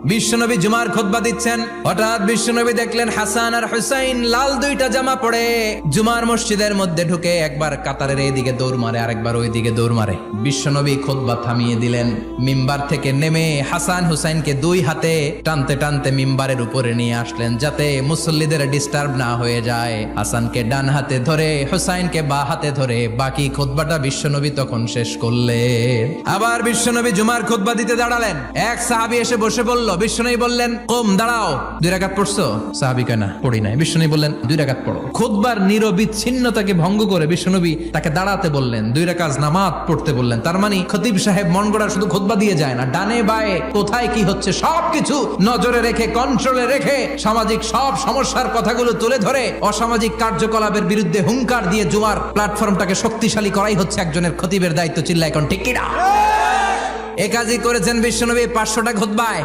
বিশ্বনবী জুমার খুতবা দিচ্ছেন, হঠাৎ বিশ্বনবী দেখলেন হাসান আর হুসাইন লাল দুইটা জামা পরে জুমার মসজিদের মধ্যে ঢুকে একবার কাতারের এইদিকে দৌড় মারে, আরেকবার ওইদিকে দৌড় মারে। বিশ্বনবী খুতবা থামিয়ে দিলেন, মিম্বার থেকে নেমে হাসান হুসাইনকে দুই হাতে টানতে টানতে মিম্বারের উপরে নিয়ে আসলেন যাতে মুসল্লিদের ডিস্টার্ব না হয়ে যায়। হাসানকে ডান হাতে ধরে হুসাইনকে বা হাতে ধরে বাকি খুতবাটা বিশ্বনবী তখন শেষ করলেন। আবার বিশ্বনবী জুমার খুতবা দিতে দাঁড়ালেন, এক সাহাবী এসে বসে বলল, বিশ্বনবী বললেন, কম দাঁড়াও, 2 রাকাত পড়ছো? সাহাবী কয় না, পড়ি নাই। বিশ্বনবী বললেন, 2 রাকাত পড়ো। খুতবার নিরবিচ্ছিন্নতাকে ভঙ্গ করে বিশ্বনবী তাকে দাঁড়াতে বললেন, 2 রাকাত নামাজ পড়তে বললেন। তার মানে খতিব সাহেব মন গড়া শুধু খুতবা দিয়ে যায় না, ডানে বায়ে কোথায় কি হচ্ছে সবকিছু নজরে রেখে, কন্ট্রোলে রেখে সামাজিক সব সমস্যার কথাগুলো তুলে ধরে অসামাজিক কার্যকলাপের বিরুদ্ধে হুঙ্কার দিয়ে জুমার প্ল্যাটফর্মটাকে শক্তিশালী করাই হচ্ছে একজনের খতিবের দায়িত্ব। চিল্লা এখন ঠিক কিনা? এ কাজই করেছেন বিশ্বনবী 500টা খুতবায়।